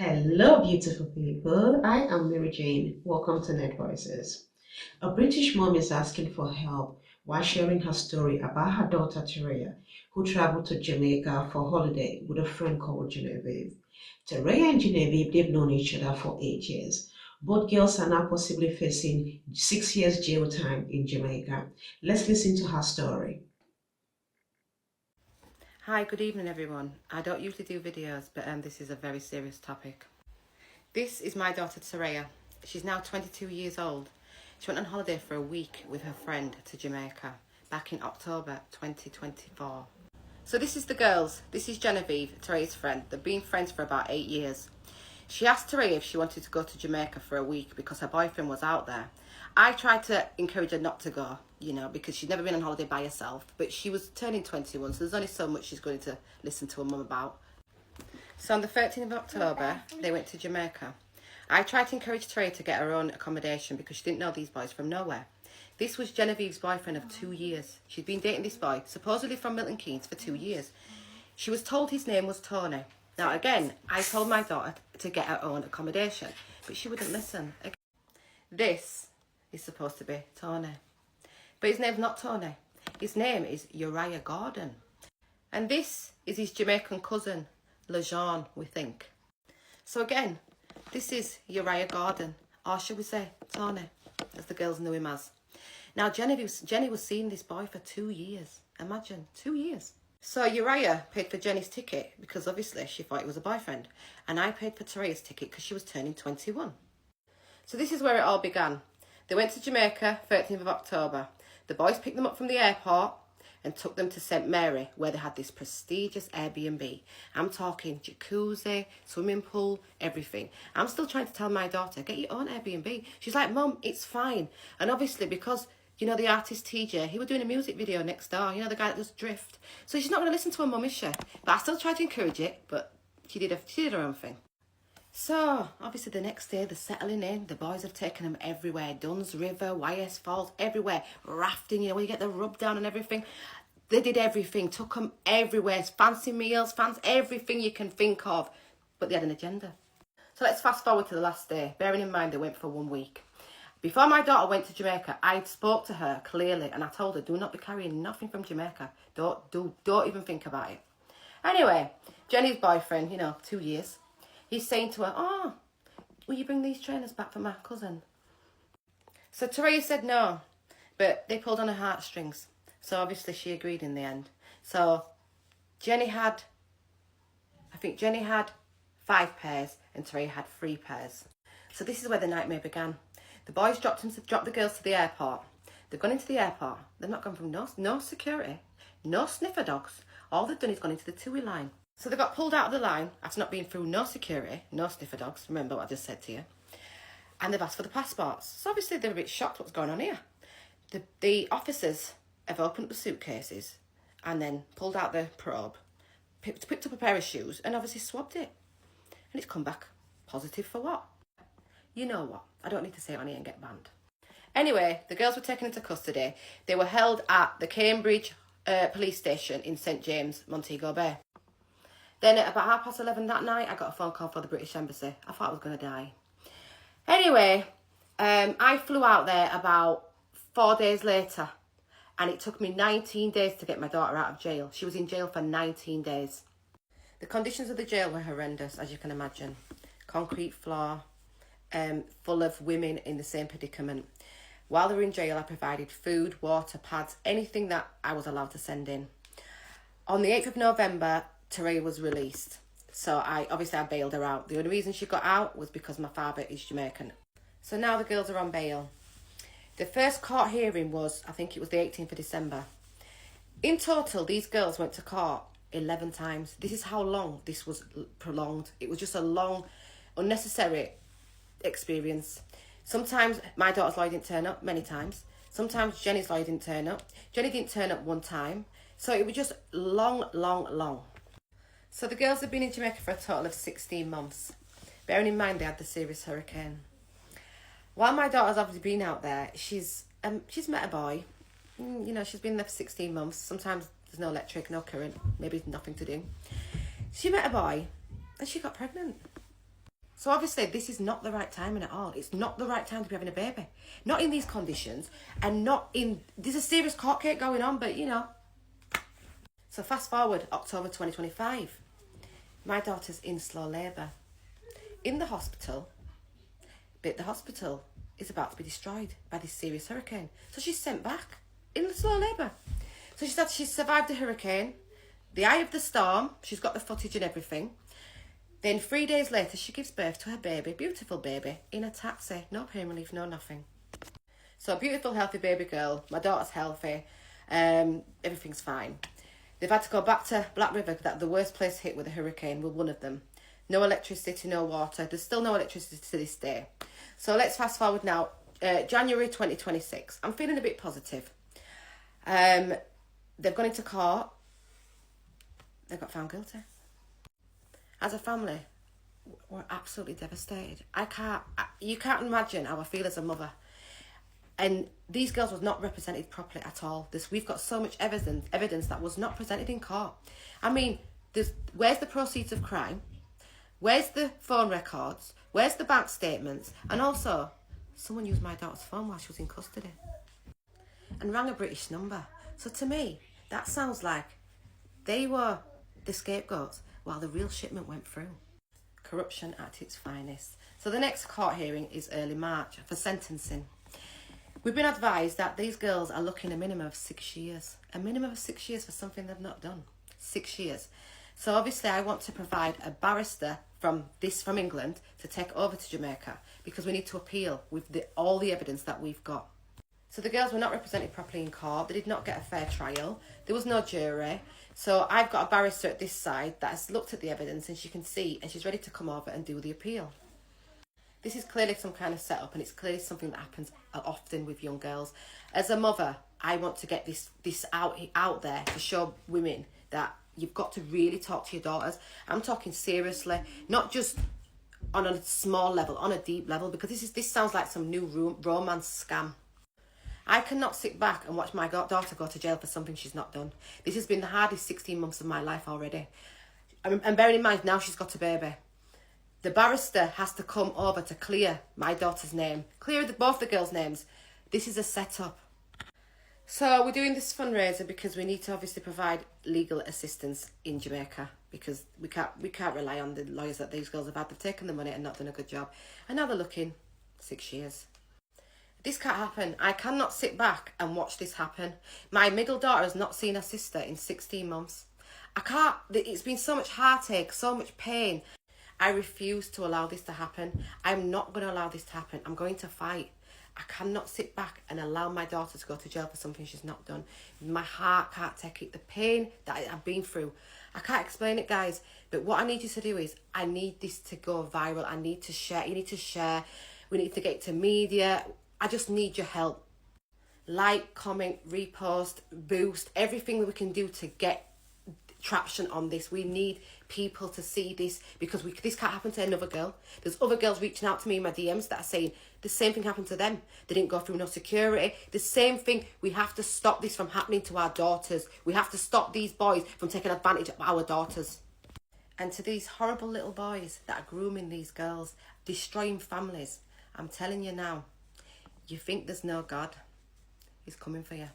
Hello, beautiful people. I am Mary Jane. Welcome to Net Voices. A British mom is asking for help while sharing her story about her daughter Terea, who traveled to Jamaica for holiday with a friend called Genevieve. Terea and Genevieve, they've known each other for 8 years. Both girls are now possibly facing 6 years jail time in Jamaica. Let's listen to her story. Hi, good evening everyone. I don't usually do videos, but this is a very serious topic. This is my daughter Terea. She's now 22 years old. She went on holiday for a week with her friend to Jamaica back in October 2024. So this is the girls. This is Genevieve, Terea's friend. They've been friends for about 8 years. She asked Terea if she wanted to go to Jamaica for a week because her boyfriend was out there. I tried to encourage her not to go, because she'd never been on holiday by herself, but she was turning 21, so there's only so much she's going to listen to her mum about. So on the 13th of October, they went to Jamaica. I tried to encourage Terea to get her own accommodation because she didn't know these boys from nowhere. This was Genevieve's boyfriend of 2 years. She'd been dating this boy, supposedly from Milton Keynes, for 2 years. She was told his name was Tony. Now again, I told my daughter to get her own accommodation, but she wouldn't listen. This is supposed to be Tony. But his name's not Tony. His name is Uriah Gordon. And this is his Jamaican cousin, LeJean, we think. So again, this is Uriah Gordon, or should we say Tony, as the girls knew him as. Now Jenny was seeing this boy for 2 years. Imagine, 2 years. So Uriah paid for Jenny's ticket because obviously she thought it was a boyfriend. And I paid for Terea's ticket because she was turning 21. So this is where it all began. They went to Jamaica, 13th of October. The boys picked them up from the airport and took them to St Mary, where they had this prestigious Airbnb. I'm talking jacuzzi, swimming pool, everything. I'm still trying to tell my daughter, get your own Airbnb. She's like, Mum, it's fine. And obviously because, the artist TJ, he was doing a music video next door, the guy that does Drift. So she's not going to listen to her mum, is she? But I still tried to encourage it, but she did her own thing. So, obviously the next day they're settling in. The boys have taken them everywhere. Duns River, YS Falls, everywhere. Rafting, where you get the rub down and everything. They did everything, took them everywhere. Fancy meals, everything you can think of. But they had an agenda. So let's fast forward to the last day. Bearing in mind they went for 1 week. Before my daughter went to Jamaica, I spoke to her clearly and I told her, do not be carrying nothing from Jamaica. Don't even think about it. Anyway, Jenny's boyfriend, 2 years. He's saying to her, oh, will you bring these trainers back for my cousin? So Terea said no, but they pulled on her heartstrings. So obviously she agreed in the end. So Jenny had 5 pairs and Terea had 3 pairs. So this is where the nightmare began. The boys dropped the girls to the airport. They've gone into the airport. They've not gone from no security, no sniffer dogs. All they've done is gone into the TUI line. So they got pulled out of the line after not being through no security, no sniffer dogs. Remember what I just said to you. And they've asked for the passports. So obviously they're a bit shocked what's going on here. The officers have opened up the suitcases and then pulled out the probe, picked up a pair of shoes and obviously swabbed it. And it's come back positive for what? You know what? I don't need to say it on here and get banned. Anyway, the girls were taken into custody. They were held at the Cambridge police station in St James, Montego Bay. Then at about 11:30 that night, I got a phone call for the British Embassy. I thought I was going to die. Anyway, I flew out there about 4 days later. And it took me 19 days to get my daughter out of jail. She was in jail for 19 days. The conditions of the jail were horrendous, as you can imagine. Concrete floor, full of women in the same predicament. While they were in jail, I provided food, water, pads, anything that I was allowed to send in. On the 8th of November, Terea was released. So I bailed her out. The only reason she got out was because my father is Jamaican. So now the girls are on bail. The first court hearing was, I think it was the 18th of December. In total, these girls went to court 11 times. This is how long this was prolonged. It was just a long, unnecessary experience. Sometimes my daughter's lawyer didn't turn up, many times. Sometimes Jenny's lawyer didn't turn up. Jenny didn't turn up one time. So it was just long. So the girls have been in Jamaica for a total of 16 months. Bearing in mind they had the serious hurricane. While my daughter's obviously been out there, she's met a boy. She's been there for 16 months. Sometimes there's no electric, no current, maybe nothing to do. She met a boy and she got pregnant. So obviously this is not the right timing at all. It's not the right time to be having a baby. Not in these conditions, and not in, there's a serious court case going on, but you know. So fast forward, October 2025. My daughter's in slow labour. In the hospital, but the hospital is about to be destroyed by this serious hurricane. So she's sent back in slow labour. So she said she's survived the hurricane, the eye of the storm, she's got the footage and everything. Then 3 days later, she gives birth to her baby, beautiful baby, in a taxi. No pain relief, no nothing. So a beautiful, healthy baby girl. My daughter's healthy. Everything's fine. They've had to go back to Black River, that the worst place hit with a hurricane, were one of them. No electricity, no water. There's still no electricity to this day. So let's fast forward now. January 2026. I'm feeling a bit positive. They've gone into court. They got found guilty. As a family, we're absolutely devastated. You can't imagine how I feel as a mother. And these girls was not represented properly at all. We've got so much evidence that was not presented in court. I mean, where's the proceeds of crime? Where's the phone records? Where's the bank statements? And also, someone used my daughter's phone while she was in custody and rang a British number. So to me, that sounds like they were the scapegoats while the real shipment went through. Corruption at its finest. So the next court hearing is early March for sentencing. We've been advised that these girls are looking a minimum of 6 years. A minimum of 6 years for something they've not done. 6 years. So obviously I want to provide a barrister from England to take over to Jamaica, because we need to appeal with all the evidence that we've got. So the girls were not represented properly in court. They did not get a fair trial. There was no jury. So I've got a barrister at this side that has looked at the evidence, and she can see, and she's ready to come over and do the appeal. This is clearly some kind of setup, and it's clearly something that happens often with young girls. As a mother, I want to get this out there to show women that you've got to really talk to your daughters. I'm talking seriously, not just on a small level, on a deep level, because this sounds like some new romance scam. I cannot sit back and watch my daughter go to jail for something she's not done. This has been the hardest 16 months of my life already. And bearing in mind, now she's got a baby. The barrister has to come over to clear my daughter's name, clear both the girls' names. This is a setup. So we're doing this fundraiser because we need to obviously provide legal assistance in Jamaica, because we can't rely on the lawyers that these girls have had. They've taken the money and not done a good job. And now they're looking 6 years. This can't happen. I cannot sit back and watch this happen. My middle daughter has not seen her sister in 16 months. I can't. It's been so much heartache, so much pain. I refuse to allow this to happen. I'm not going to allow this to happen. I'm going to fight. I cannot sit back and allow my daughter to go to jail for something she's not done. My heart can't take it. The pain that I've been through. I can't explain it, guys. But what I need you to do is, I need this to go viral. I need to share. You need to share. We need to get to media. I just need your help. Like, comment, repost, boost, everything that we can do to get traction on this. We need people to see this, because this can't happen to another girl. There's other girls reaching out to me in my DMs that are saying the same thing happened to them. They didn't go through no security. The same thing. We have to stop this from happening to our daughters. We have to stop these boys from taking advantage of our daughters. And to these horrible little boys that are grooming these girls, destroying families, I'm telling you now, you think there's no God, he's coming for you.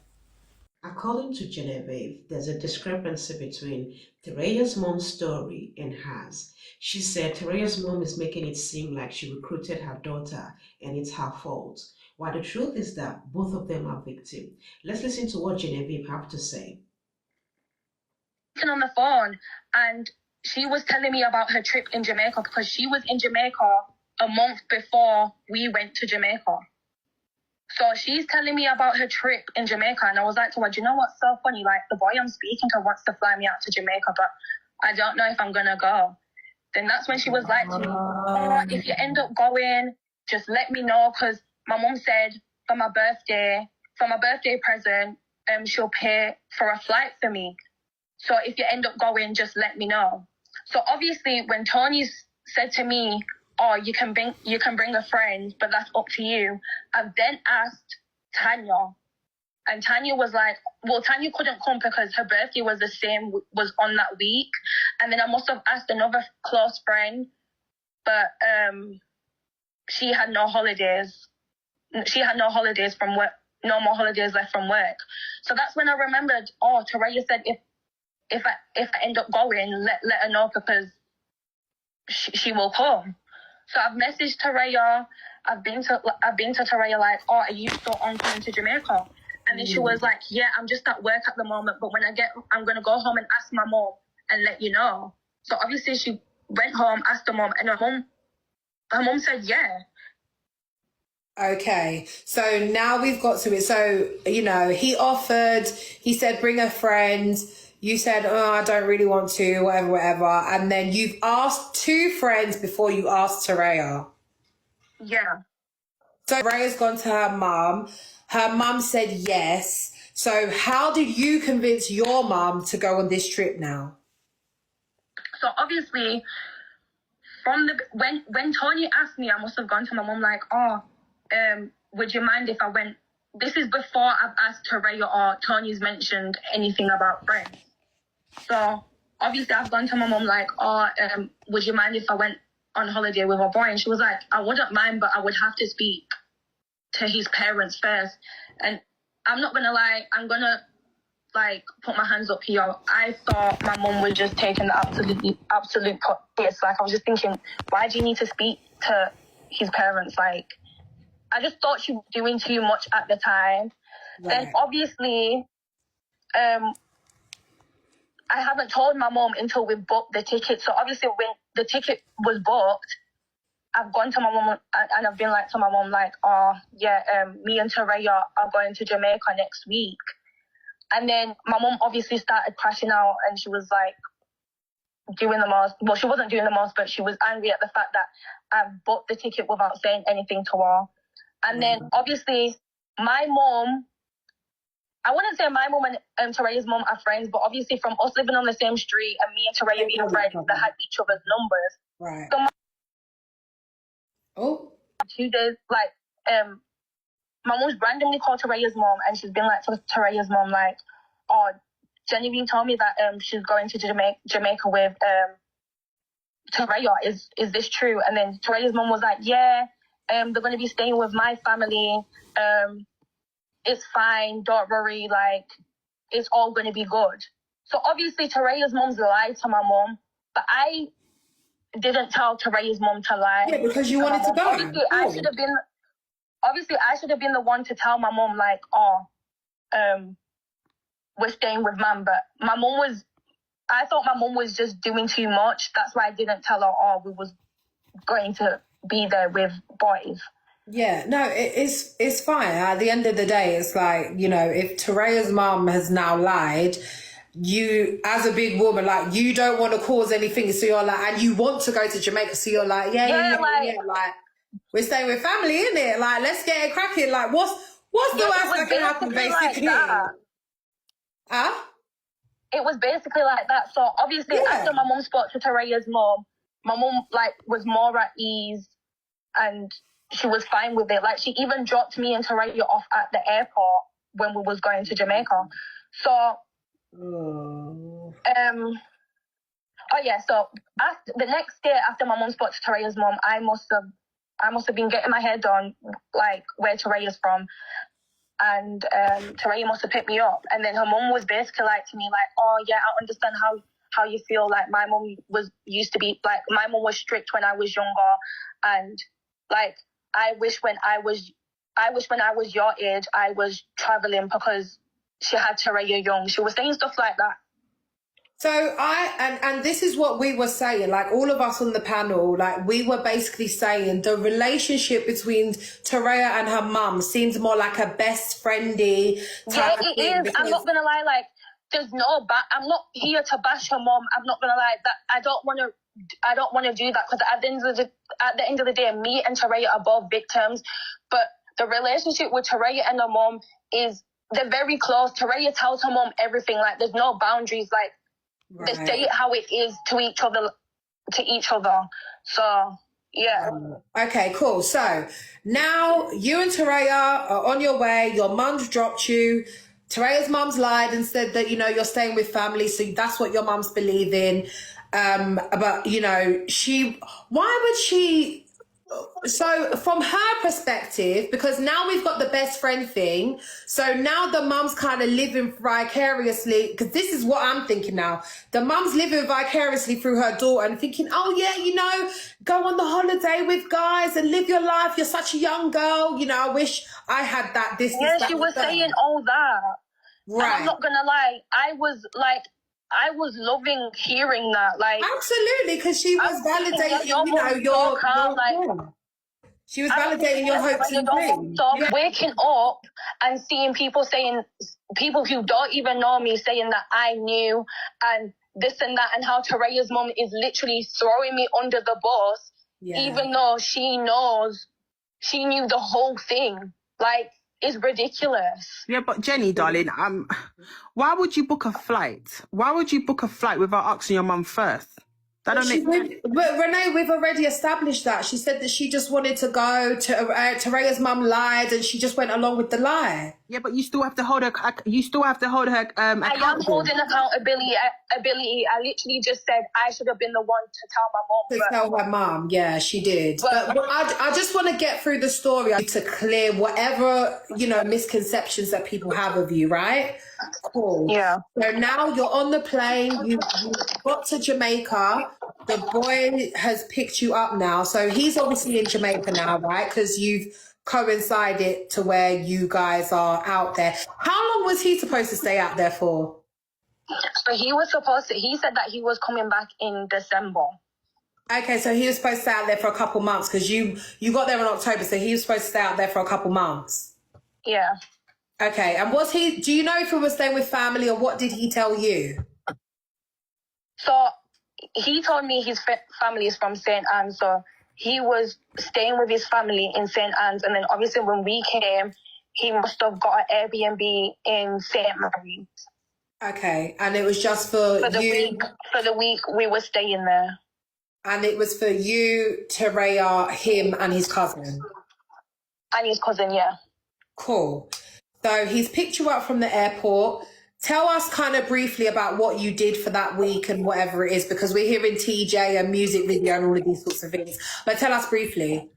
According to Genevieve, there's a discrepancy between Tereya's mom's story and hers. She said Tereya's mom is making it seem like she recruited her daughter and it's her fault, while the truth is that both of them are victims. Let's listen to what Genevieve have to say. On the phone, and she was telling me about her trip in Jamaica, because she was in Jamaica a month before we went to Jamaica. So she's telling me about her trip in Jamaica, and I was like to her, do you know what's so funny? Like, the boy I'm speaking to wants to fly me out to Jamaica, but I don't know if I'm going to go. Then that's when she was like to me, oh, if you end up going, just let me know, because my mum said for my birthday present, she'll pay for a flight for me. So if you end up going, just let me know. So obviously when Tony said to me, oh, you can bring a friend, but that's up to you, I've then asked Tanya. And Tanya was like, well, Tanya couldn't come because her birthday was on that week. And then I must have asked another close friend but she had no holidays. She had no holidays from work, no more holidays left from work. So that's when I remembered, oh, Taraya said if I end up going, let her know because she will come. So I've messaged Taraya. I've been to Taraya like, oh, are you still on coming to Jamaica? And then she was like, yeah, I'm just at work at the moment, but when I'm gonna go home and ask my mom and let you know. So obviously she went home, asked her mom, and her mom said yeah. Okay, so now we've got to it. So, you know, he said, bring a friend. You said, oh, I don't really want to, whatever. And then you've asked 2 friends before you asked Taraya. Yeah. So Taraya's gone to her mum. Her mum said yes. So how did you convince your mum to go on this trip now? So obviously, when Tony asked me, I must have gone to my mum like, oh, would you mind if I went? This is before I've asked Taraya or Tony's mentioned anything about friends. So obviously I've gone to my mum like, oh, would you mind if I went on holiday with a boy? And she was like, I wouldn't mind, but I would have to speak to his parents first. And I'm not gonna lie, I'm gonna like put my hands up here. I thought my mum was just taking the absolute piss. Like I was just thinking, why do you need to speak to his parents? Like I just thought she was doing too much at the time. Right. Then obviously, I haven't told my mum until we booked the ticket. So obviously when the ticket was booked, I've gone to my mum and I've been like to my mum like, oh yeah, me and Taraya are going to Jamaica next week. And then my mum obviously started crashing out and she was like doing the most. Well, she wasn't doing the most, but she was angry at the fact that I booked the ticket without saying anything to her. And then obviously my mum, I wouldn't say my mum and Taraya's mum are friends, but obviously from us living on the same street and me and Taraya being friends, they had each other's numbers. Right. So 2 days, like, my mom's randomly called Taraya's mom and she's been like to Taraya's mom like, oh, Genevieve told me that she's going to Jamaica with Taraya. Is this true? And then Taraya's mom was like, yeah, they're going to be staying with my family. It's fine, don't worry, like, it's all going to be good. So obviously Taraya's mom's lied to my mom, but I didn't tell Taraya's mom to lie. Yeah, because you wanted to go. Obviously, I should have been the one to tell my mom, like, oh, we're staying with mum. But I thought my mom was just doing too much. That's why I didn't tell her, oh, we was going to be there with boys. Yeah, no, it's fine. At the end of the day, it's like, you know, if Taraya's mum has now lied, you, as a big woman, like, you don't want to cause anything. So you're like, and you want to go to Jamaica. So you're like, yeah, like, we're staying with family, innit? Like, let's get it cracking. Like, what's the worst that can happen, basically? Huh? It was basically like that. So obviously, after my mum spoke to Taraya's mom, my mum like was more at ease, and she was fine with it. Like she even dropped me and Taraya off at the airport when we was going to Jamaica. So, so after the next day after my mum spoke to Taraya's mom, I must have been getting my hair done, like where Taraya's from. And Taraya must have picked me up. And then her mum was basically like to me, like, oh, yeah, I understand how you feel. Like, my mum used to be, like, my mum was strict when I was younger. And, like, I wish when I was your age, I was traveling because she had Taraya young. She was saying stuff like that. So and this is what we were saying, like all of us on the panel, like we were basically saying the relationship between Taraya and her mum seems more like a best friendly type of thing. Yeah, it is. I'm not gonna lie, like there's no I'm not here to bash her mum. I'm not gonna lie, that I don't wanna do that because at the end of the day, me and Taraya are both victims. But the relationship with Taraya and her mum they're very close. Taraya tells her mum everything, like there's no boundaries, like they say it how it is to each other. So yeah. Okay, cool. So now you and Taraya are on your way. Your mum's dropped you. Taraya's mum's lied and said that, you know, you're staying with family, so that's what your mum's believing. But you know, why would she? So from her perspective, because now we've got the best friend thing, so now the mum's kind of living vicariously, because this is what I'm thinking now. The mum's living vicariously through her daughter and thinking, oh yeah, you know, go on the holiday with guys and live your life. You're such a young girl. You know, I wish I had that, Yeah, that, she was that. saying all that. Right. And I'm not gonna lie, I was loving hearing that. Like, absolutely, because she was validating, your you know, mum's so calm, like, yeah. She was validating your hopes and dreams. So waking up and seeing people who don't even know me saying that I knew and this and that, and how Taraya's mum is literally throwing me under the bus, even though she knew the whole thing. Like, it's ridiculous. Yeah, but Jenny, darling, why would you book a flight? Why would you book a flight without asking your mum first? That don't make sense. But Renee, we've already established that. She said that she just wanted to go to Taraya's mum lied, and she just went along with the lie. Yeah, but you still have to hold her. You still have to hold her. I am holding accountability. I literally just said I should have been the one to tell my mom. To tell her mum, yeah, she did. But I just want to get through the story to clear whatever, you know, misconceptions that people have of you, right? Cool. Yeah. So now you're on the plane. You got to Jamaica. The boy has picked you up now. So he's obviously in Jamaica now, right? Because you've coincided to where you guys are out there. How long was he supposed to stay out there for? So he said that he was coming back in December. Okay, so he was supposed to stay out there for a couple months because you got there in October, so he was supposed to stay out there for a couple months. Yeah. Okay, and do you know if he was staying with family, or what did he tell you? So he told me his family is from St. Anne's, so he was staying with his family in St. Anne's, and then obviously when we came, he must have got an Airbnb in St. Mary's. Okay, and it was just for you? For the week we were staying there. And it was for you, Taraya, him, and his cousin? And his cousin, yeah. Cool. So he's picked you up from the airport. Tell us kind of briefly about what you did for that week and whatever it is, because we're hearing TJ and music video and all of these sorts of things. But tell us briefly.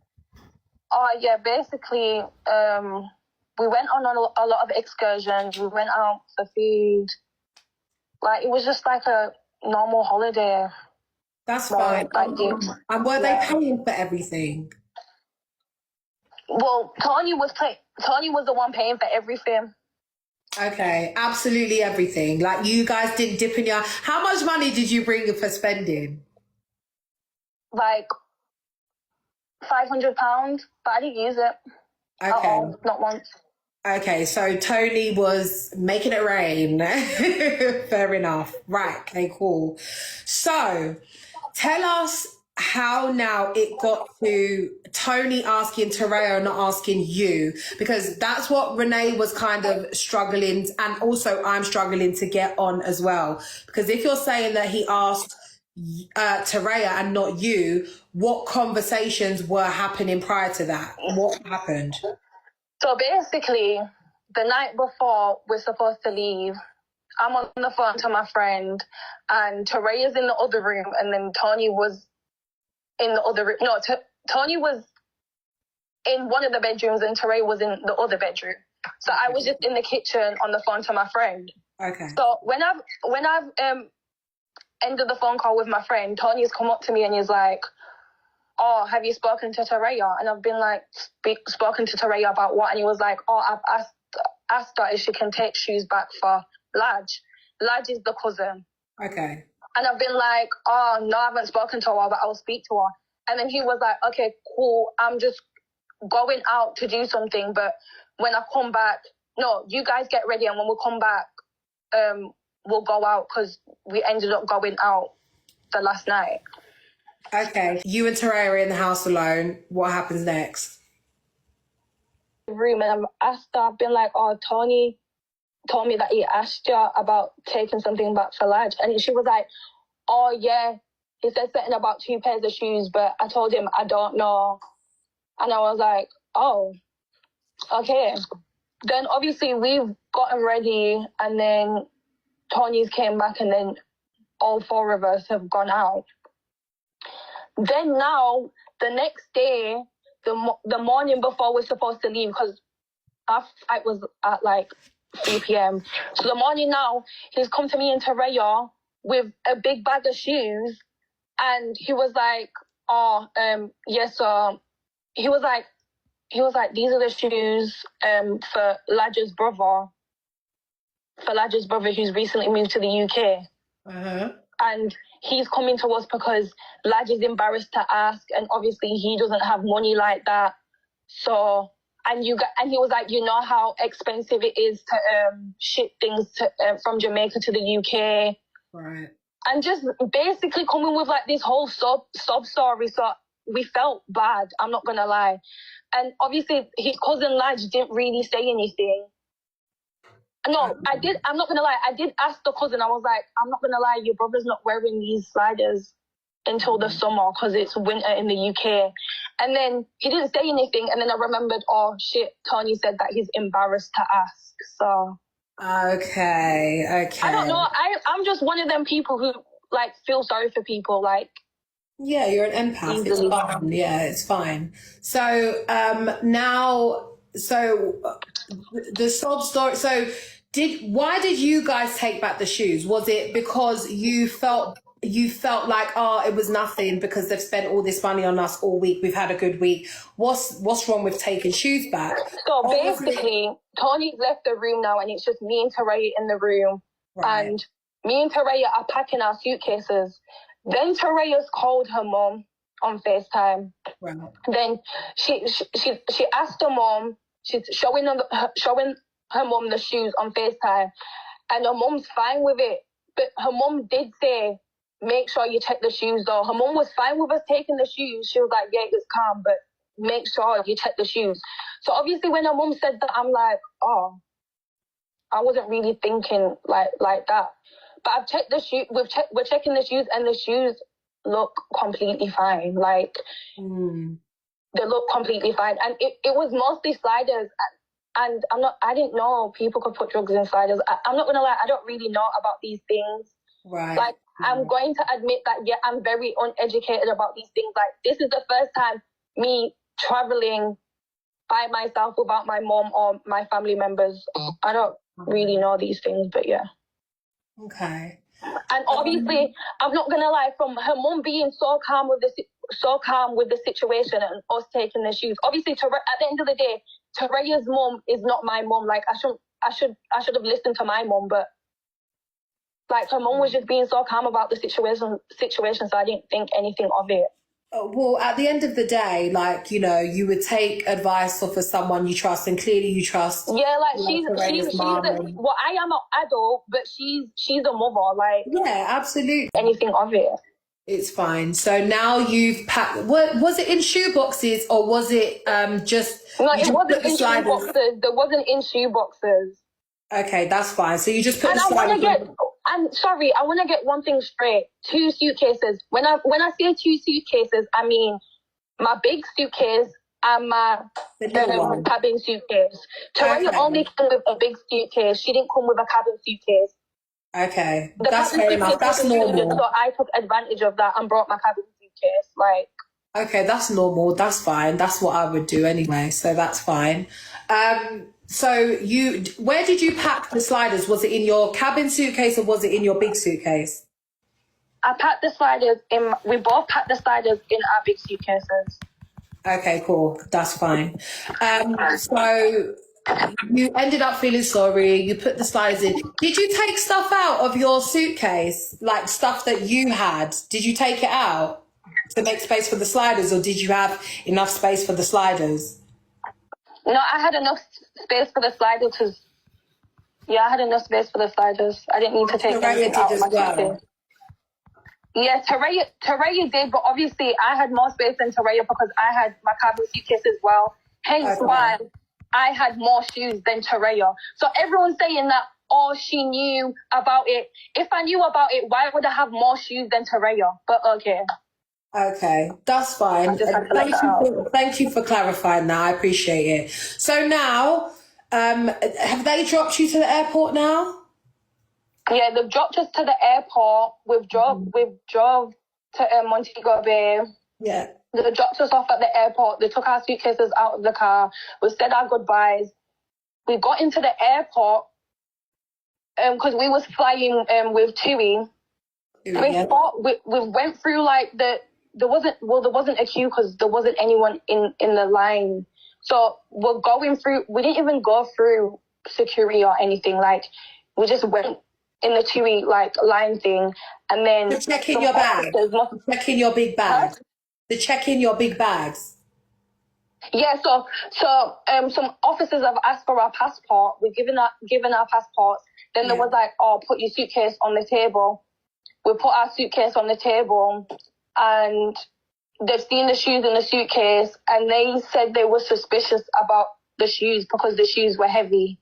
Yeah, basically, we went on a lot of excursions. We went out for food. Like, it was just like a normal holiday. That's fine. And were they paying for everything? Well, Tony was the one paying for everything. Okay, absolutely everything. Like, you guys didn't dip in your... How much money did you bring for spending? Like £500, but I didn't use it. Okay. Not once. Okay, so Tony was making it rain. Fair enough. Right, okay, cool. So, tell us how now it got to Tony asking Taraya, not asking you, because that's what Renee was kind of struggling, and also I'm struggling to get on as well. Because if you're saying that he asked Taraya and not you, what conversations were happening prior to that? What happened? So basically, the night before we're supposed to leave, I'm on the phone to my friend, and Taraya's in the other room, and then Tony was in the other room. No, Tony was in one of the bedrooms, and Taraya was in the other bedroom. So I was just in the kitchen on the phone to my friend. Okay. So when I've ended the phone call with my friend, Tony's come up to me and he's like, "Oh, have you spoken to Taraya?" And I've been like, spoken to Taraya about what? And he was like, "Oh, I've asked her if she can take shoes back for Laj. Laj is the cousin." Okay. And I've been like, "Oh, no, I haven't spoken to her, but I'll speak to her." And then he was like, "Okay, cool. I'm just going out to do something, but when I come back, no, you guys get ready, and when we come back, we'll go out," because we ended up going out the last night. Okay. You and Taraya are in the house alone. What happens next? Room, and I've been like, "Oh, Tony told me that he asked you about taking something back for Laj." And she was like, "Oh, yeah, he said something about 2 pairs of shoes, but I told him I don't know." And I was like, "Oh, okay." Then obviously we've gotten ready, and then Tony's came back, and then all four of us have gone out. Then now, the next day, the morning before we're supposed to leave, because our flight was at like 3 p.m. So the morning now, he's come to me in Torreya with a big bag of shoes, and he was like, yes, he was like, these are the shoes for Laj's brother who's recently moved to the UK. Uh-huh. And he's coming to us because Laj is embarrassed to ask, and obviously he doesn't have money like that. So, and he was like, you know how expensive it is to ship things from Jamaica to the UK. Right. And just basically coming with like this whole sob story. So we felt bad, I'm not going to lie. And obviously his cousin Laj didn't really say anything. No, I did. I'm not going to lie. I did ask the cousin. I was like, I'm not going to lie. Your brother's not wearing these sliders until the summer because it's winter in the UK. And then he didn't say anything. And then I remembered, oh, shit, Tony said that he's embarrassed to ask. So. Okay. I don't know. I'm just one of them people who, like, feel sorry for people. Like. Yeah, you're an empath. Easily. It's fine. Yeah, it's fine. So the sob story. So why did you guys take back the shoes? Was it because you felt like, oh, it was nothing because they've spent all this money on us all week, we've had a good week? What's wrong with taking shoes back? So basically, Tony's left the room now and it's just me and Torreya in the room. Right. And me and Torreya are packing our suitcases. Then Torreya's called her mom on FaceTime. Right. Then she asked her mom, she's showing her mom the shoes on FaceTime, and her mom's fine with it. But her mom did say, make sure you check the shoes though. Her mom was fine with us taking the shoes. She was like, yeah, it's calm, but make sure you check the shoes. So obviously when her mom said that, I'm like, oh, I wasn't really thinking like that. But I've checked the shoes. We're checking the shoes, and the shoes look completely fine. Like they look completely fine, and it was mostly sliders. And I didn't know people could put drugs in sliders. I'm not gonna lie, I don't really know about these things. Right. Like I'm going to admit that I'm very uneducated about these things. Like this is the first time me traveling by myself without my mom or my family members. I don't really know these things, but yeah. Okay. And obviously, I'm not gonna lie, from her mom being so calm with the situation and us taking the shoes. Obviously, at the end of the day, Torreya's mom is not my mom. Like I should have listened to my mom, but like her mom was just being so calm about the situation. So I didn't think anything of it. Well, at the end of the day, like, you know, you would take advice off of someone you trust, and clearly you trust. Yeah, like she's well, I am an adult, but she's a mother. Like, yeah, absolutely. Anything of it. It's fine. So now you've packed. What was it, in shoe boxes, or was it just? No, it wasn't in shoe boxes. There wasn't in shoe boxes. Okay, that's fine. So you just put. And I want to get one thing straight. 2 suitcases. When I say 2 suitcases, I mean my big suitcase and my cabin suitcase. Torreya only came with a big suitcase. She didn't come with a cabin suitcase. Okay, that's fair enough. That's normal. So I took advantage of that and brought my cabin suitcase. Like. Okay, that's normal. That's fine. That's what I would do anyway. So that's fine. So where did you pack the sliders? Was it in your cabin suitcase or was it in your big suitcase? I packed the sliders we both packed the sliders in our big suitcases. Okay, cool. That's fine. So you ended up feeling sorry. You put the sliders in. Did you take stuff out of your suitcase? Like stuff that you had? Did you take it out to make space for the sliders, or did you have enough space for the sliders? No, I had enough space for the sliders because, I had enough space for the sliders. I didn't need to take anything out of my suitcase. Yeah, Torreya did, but obviously I had more space than Torreya because I had my cabin suitcase as well. Hence why I had more shoes than Torreya. So everyone's saying that, oh, she knew about it. If I knew about it, why would I have more shoes than Torreya? But okay. Okay, that's fine. Thank you for clarifying that. I appreciate it. So now, have they dropped you to the airport now? Yeah, they've dropped us to the airport. We've drove to Montego Bay. Yeah. They dropped us off at the airport. They took our suitcases out of the car. We said our goodbyes. We got into the airport because we was flying with TUI. We went through like there wasn't a queue because there wasn't anyone in the line. So we're going through. We didn't even go through security or anything. Like we just went in the TUI like line thing, and then To check in your bag. Check in your big bag. To check in your big bags. Yeah, so some officers have asked for our passport. We've given our passports. Then there was like, oh, put your suitcase on the table. We put our suitcase on the table, and they've seen the shoes in the suitcase, and they said they were suspicious about the shoes because the shoes were heavy.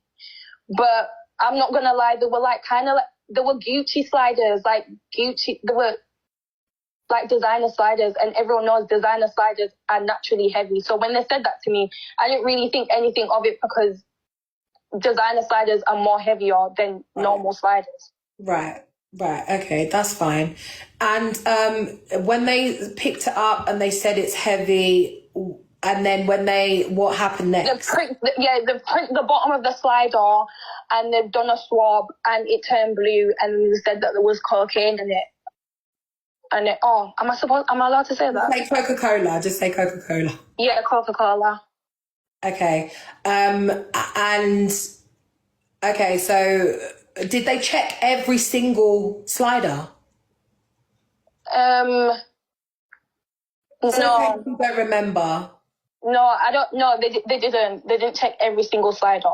But I'm not gonna lie, they were like kind of like they were Gucci sliders, like Gucci. They were like designer sliders, and everyone knows designer sliders are naturally heavy. So when they said that to me, I didn't really think anything of it because designer sliders are more heavier than normal sliders. Right. Okay, that's fine. And when they picked it up and they said it's heavy, and then what happened next? They've pricked the bottom of the slider, and they've done a swab, and it turned blue, and they said that there was cocaine in it. And am I allowed to say that? Say Coca-Cola. Just say Coca-Cola. Yeah, Coca-Cola. Okay. Okay, so did they check every single slider? No. Okay, you don't remember? No, I don't. No, they didn't. They didn't check every single slider.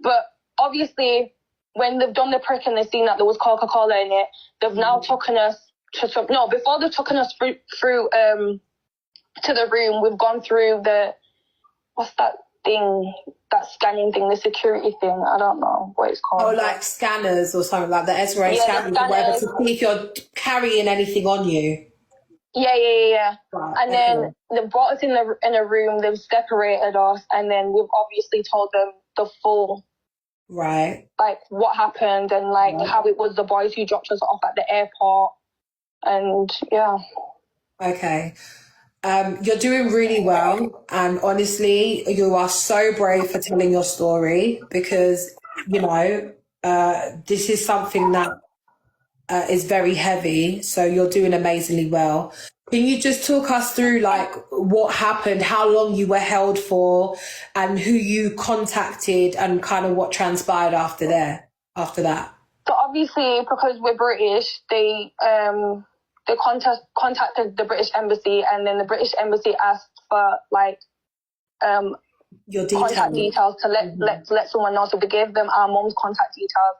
But obviously, when they've done the prick and they've seen that there was Coca-Cola in it, they've now taken us to some. No, before they've taken us through to the room, we've gone through what's that thing? That scanning thing, the security thing. I don't know what it's called. Oh, like scanners or something like the X-ray scanners or whatever, to see if you're carrying anything on you. Yeah. Right, and then they brought us in a room. They've separated us, and then we've obviously told them the full, right, like what happened and like how it was the boys who dropped us off at the airport, and yeah. Okay. You're doing really well, and honestly, you are so brave for telling your story because, this is something that is very heavy, so you're doing amazingly well. Can you just talk us through like what happened, how long you were held for, and who you contacted, and kind of what transpired after that? So obviously, because we're British, they contacted the British Embassy, and then the British Embassy asked for like your contact details to let someone know. So we gave them our mum's contact details.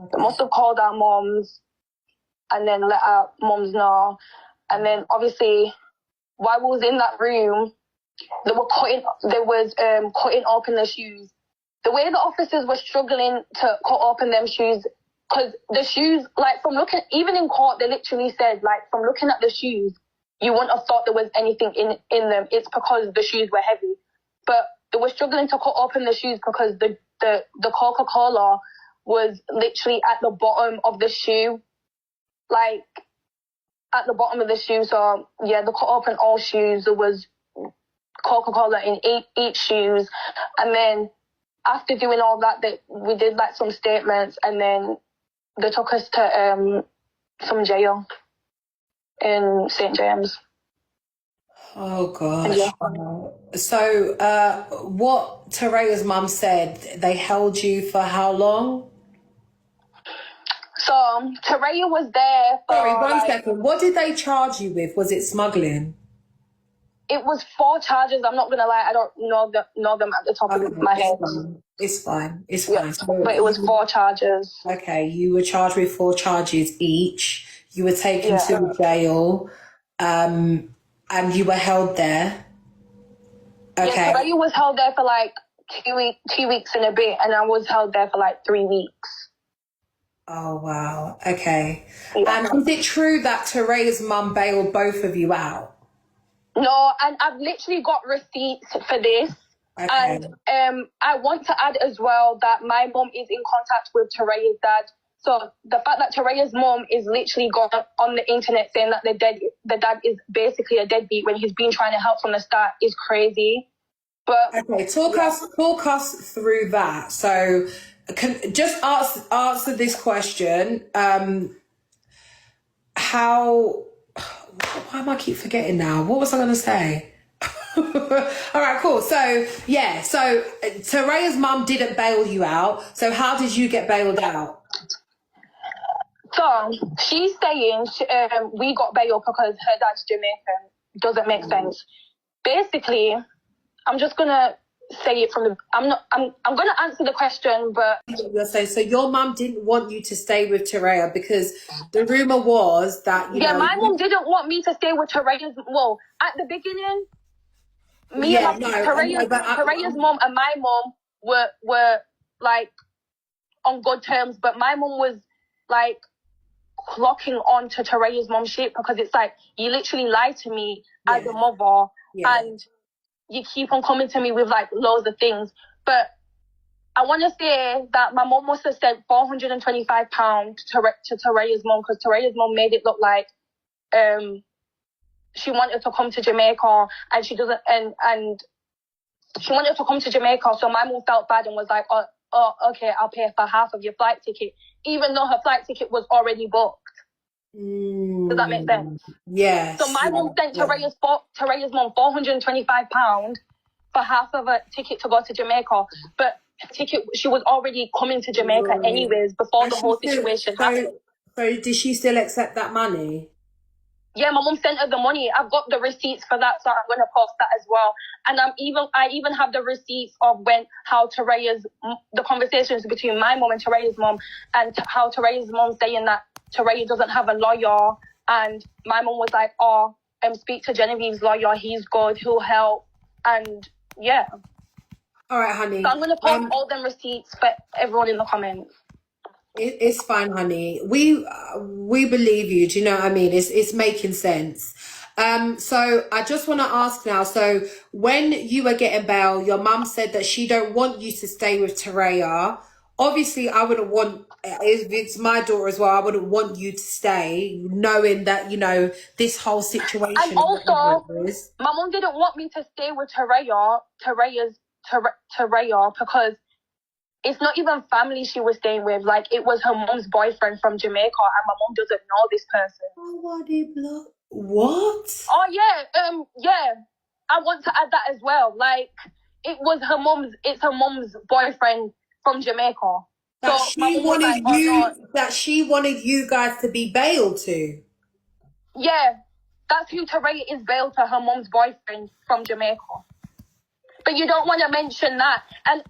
Okay. They must have called our mums and then let our mums know. And then obviously, while we was in that room, they was cutting open the shoes. The way the officers were struggling to cut open them shoes, because the shoes, like from looking, even in court, they literally said, like from looking at the shoes, you wouldn't have thought there was anything in them. It's because the shoes were heavy. But they were struggling to cut open the shoes because the Coca-Cola was literally at the bottom of the shoe. Like, at the bottom of the shoe. So, yeah, they cut open all shoes. There was Coca-Cola in each shoes. And then after doing all that, we did, like, some statements. And then they took us to some jail in St. James. Oh, gosh. Yeah. So, what Tereya's mum said, they held you for how long? So, Tereya was there for... Sorry, one second. What did they charge you with? Was it smuggling? It was 4 charges. I'm not going to lie. I don't know them at the top of my head. It's fine. Yeah, but it was 4 charges. Okay, you were charged with 4 charges each. You were taken to jail, and you were held there. Okay. Yeah, Tereya was held there for like 2 weeks and a bit, and I was held there for like 3 weeks. Oh, wow. Okay. Yeah. And is it true that Tereya's mum bailed both of you out? No, and I've literally got receipts for this. Okay. And I want to add as well that my mum is in contact with Tereya's dad. So the fact that Taraya's mom is literally gone on the internet saying that the dad is basically a deadbeat when he's been trying to help from the start is crazy. But okay, talk us through that. So, just answer this question. How? Why am I keep forgetting now? What was I going to say? All right, cool. So yeah, so Taraya's mum didn't bail you out. So how did you get bailed out? So she's saying we got bailed because her dad's Jamaican. Doesn't make sense. Basically, I'm just gonna say it from the. I'm gonna answer the question, but You're saying so your mum didn't want you to stay with Taraya because the rumor was that my mum didn't want me to stay with Taraya's. Well, at the beginning, Taraya's mom and my mom were like on good terms, but my mom was like clocking on to Taraya's mom shit because it's like you literally lied to me as a mother and you keep on coming to me with like loads of things. But I want to say that my mom must have sent £425 to Taraya's mom because Taraya's mom made it look like she wanted to come to Jamaica and she doesn't and she wanted to come to Jamaica, so my mom felt bad and was like, oh, okay, I'll pay for half of your flight ticket, even though her flight ticket was already booked. Does that make sense? Yes. So my mom sent Taraya's mom £425 for half of a ticket to go to Jamaica, but her ticket, she was already coming to Jamaica anyways before the whole situation happened. So did she still accept that money? Yeah, my mom sent her the money. I've got the receipts for that, so I'm gonna post that as well. And I even have the receipts of the conversations between my mom and Taraya's mom, and how Taraya's mom saying that Taraya doesn't have a lawyer, and my mom was like, "Oh, speak to Genevieve's lawyer. He's good. He'll help." And yeah. All right, honey. So I'm gonna post all them receipts for everyone in the comments. It's fine, honey. We believe you. Do you know what I mean? It's making sense. So I just want to ask now. So when you were getting bail, your mum said that she don't want you to stay with Taraya. Obviously, I wouldn't want. If it's my daughter as well, I wouldn't want you to stay, knowing that this whole situation. And also, my mum didn't want me to stay with Taraya because it's not even family she was staying with. Like, it was her mom's boyfriend from Jamaica, and my mom doesn't know this person. What? Oh, yeah. I want to add that as well. Like, it's her mom's boyfriend from Jamaica. That she wanted you guys to be bailed to. Yeah, that's who Taraya is bailed to, her mom's boyfriend from Jamaica. But you don't want to mention that. And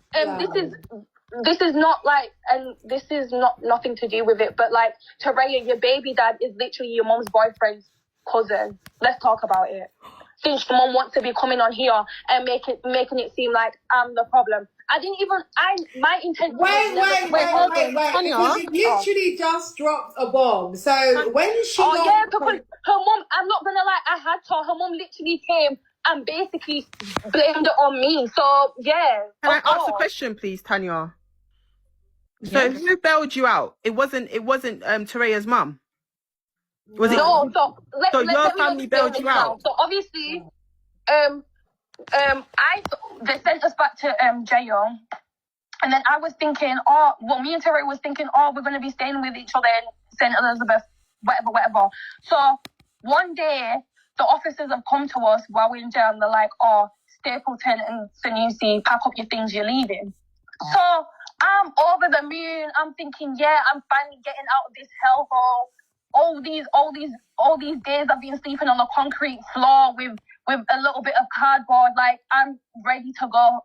this is not like, and this is nothing to do with it, but like, Taraya, your baby dad is literally your mom's boyfriend's cousin. Let's talk about it. Since your mom wants to be coming on here and making it seem like I'm the problem. My intention Wait. Because you literally just dropped a bomb. So when she because her mom, I'm not gonna lie, I had to. Her mom literally came and basically blamed it on me. So yeah. Can I ask a question, please, Tanya? So who bailed you out? It wasn't Taraya's mum. Was it? No. So your family bailed you out. So obviously, they sent us back to jail, and then I was thinking, me and Taraya was thinking, we're gonna be staying with each other in St. Elizabeth, whatever. So one day, the officers have come to us while we're in jail, and they're like, Stapleton and Sanusi, pack up your things, you're leaving. So I'm over the moon. I'm thinking, I'm finally getting out of this hellhole. All these days I've been sleeping on the concrete floor with a little bit of cardboard. Like, I'm ready to go.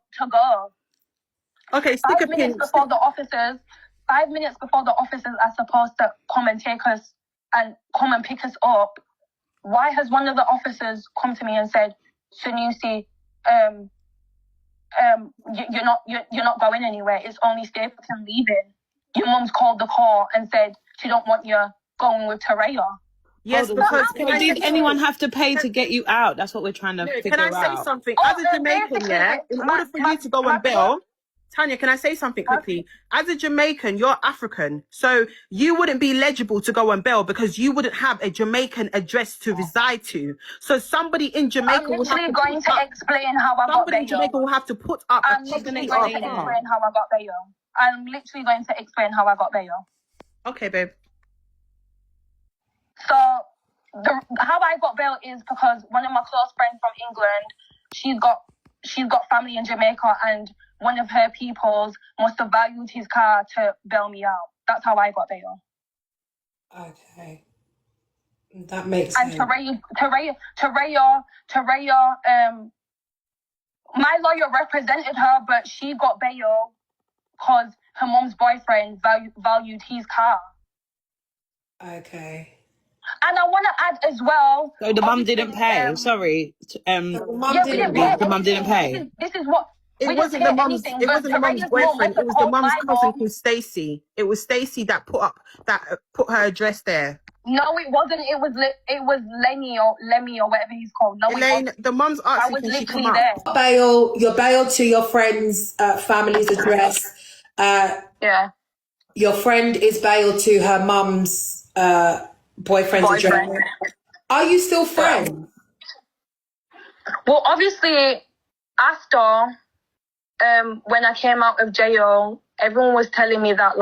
Okay, stick a pin. 5 minutes before the officers are supposed to come and take us and come and pick us up, why has one of the officers come to me and said, Sanusi, you're not going anywhere. It's only Stapleton leaving. Your mum's called the call and said she don't want you going with Taraya. Yes, because did anyone have to pay to get you out? That's what we're trying to figure out. Can I say something? As a Jamaican, in order for you to go on bail, Tanya, can I say something quickly? As a Jamaican, you're African, so you wouldn't be eligible to go on bail because you wouldn't have a Jamaican address to reside to. So somebody in Jamaica I'm will have literally to going to explain how I got somebody in Jamaica bail. will have to put up a I'm literally copy going of to explain how I got bail. I'm literally going to explain how I got bail. Okay, babe. So how I got bail is because one of my close friends from England, she's got family in Jamaica, and one of her peoples must have valued his car to bail me out. That's how I got bail. Okay. That makes And sense. Toraya, my lawyer represented her, but she got bail because her mom's boyfriend valued his car. Okay. And I want to add as well. So the mum obviously, didn't pay. Sorry. So the mum Yeah, we didn't pay The mum anything. didn't pay. This is what It we didn't wasn't pay the mum's. anything. It But wasn't the mum's Toraya's mom boyfriend. must It have was the called mum's my cousin mom. called Stacey. It was Stacey that put her address there. No, it wasn't. It was Lenny or Lemmy or whatever he's called. No, Elaine, the mum's I asking, was can she come literally up? there. Your bail to your friend's family's address. Yeah. Your friend is bailed to her mum's boyfriend's address. Are you still friends? Well, obviously, after when I came out of jail, everyone was telling me that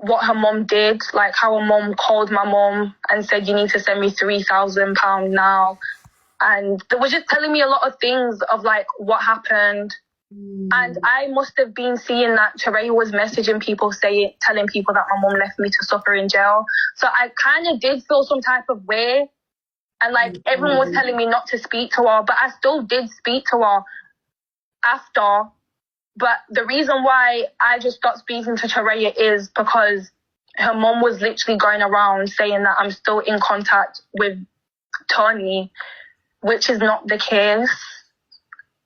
what her mom did, like how her mom called my mom and said, you need to send me £3,000 now. And they were just telling me a lot of things of like what happened. And I must have been seeing that Teray was messaging people telling people that my mom left me to suffer in jail. So I kind of did feel some type of way. And like everyone was telling me not to speak to her, but I still did speak to her after. But the reason why I just stopped speaking to Teray is because her mom was literally going around saying that I'm still in contact with Tony, which is not the case.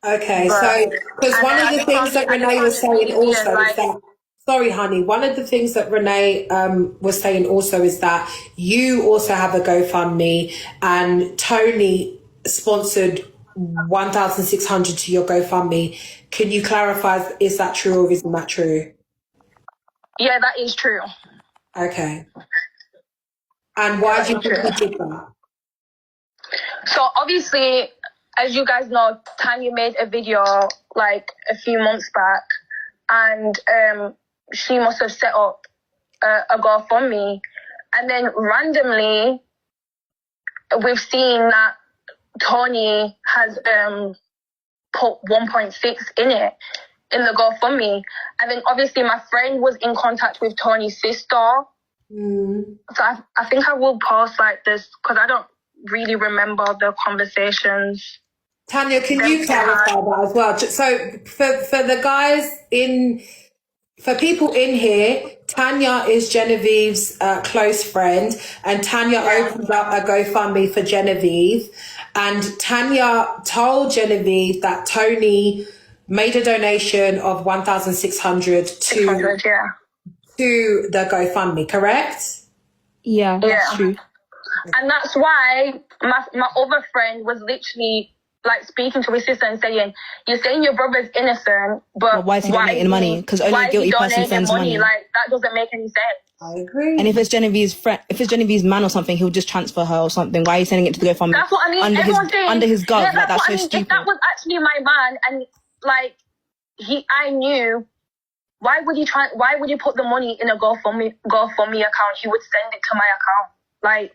Okay, so because one of the things that Renee was saying also is that, sorry, honey, one of the things that Renee was saying also is that you also have a GoFundMe and Tony sponsored 1,600 to your GoFundMe. Can you clarify, is that true or isn't that true? Yeah, that is true. Okay. And why do you think he did that? So obviously, as you guys know, Tanya made a video like a few months back, and she must have set up a GoFundMe, and then randomly we've seen that Tony has put 1.6 in it in the GoFundMe, and then obviously my friend was in contact with Tony's sister. So I think I will post like this because I don't really remember the conversations. Tanya, can you clarify that as well? So for the guys for people in here, Tanya is Genevieve's close friend, and Tanya opened up a GoFundMe for Genevieve, and Tanya told Genevieve that Tony made a donation of 1,600 to the GoFundMe, correct? Yeah, that's true. And that's why my other friend was literally like speaking to his sister and saying, "You're saying your brother's innocent, but why is he donating money? Because only a guilty person sends money. Like that doesn't make any sense." I agree. And if it's Genevieve's friend, if it's Genevieve's man or something, he'll just transfer her or something. Why are you sending it to the GoFundMe? That's what I mean. Under his gov, Yeah, like that's what so I mean. stupid. If that was actually my man, and like I knew, why would he put the money in a GoFundMe account? He would send it to my account. Like,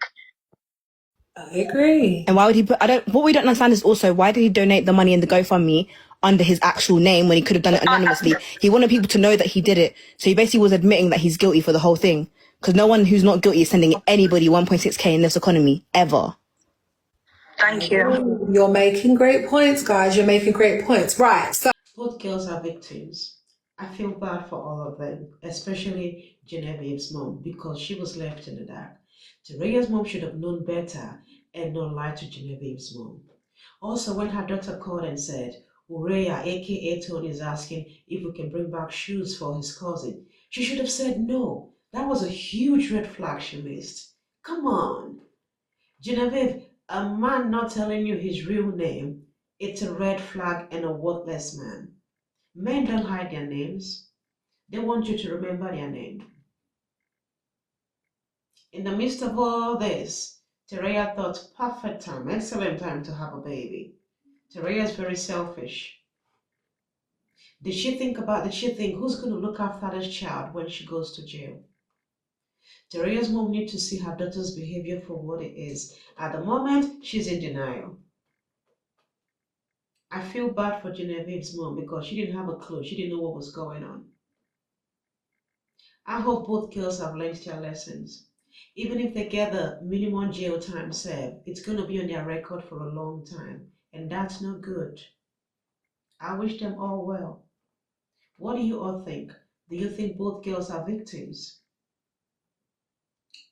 I agree. And why would he put? What we don't understand is also why did he donate the money in the GoFundMe under his actual name when he could have done it anonymously? He wanted people to know that he did it, so he basically was admitting that he's guilty for the whole thing. Because no one who's not guilty is sending anybody 1.6k in this economy ever. Thank you. You're making great points, guys. You're making great points. Right. So both girls are victims. I feel bad for all of them, especially Genevieve's mom, because she was left in the dark. Tereya's mom should have known better and not lied to Genevieve's mom. Also, when her daughter called and said, Ureya, aka Tony, is asking if we can bring back shoes for his cousin, she should have said no. That was a huge red flag she missed. Come on. Genevieve, a man not telling you his real name, it's a red flag and a worthless man. Men don't hide their names. They want you to remember their name. In the midst of all this, Tereya thought perfect time, excellent time to have a baby. Tereya is very selfish. Did she think who's going to look after this child when she goes to jail? Tereya's mom needs to see her daughter's behavior for what it is. At the moment, she's in denial. I feel bad for Genevieve's mom because she didn't have a clue. She didn't know what was going on. I hope both girls have learned their lessons. Even if they get the minimum jail time served, it's going to be on their record for a long time, and that's not good. I wish them all well. What do you all think? Do you think both girls are victims?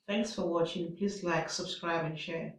Thanks for watching. Please like, subscribe, and share.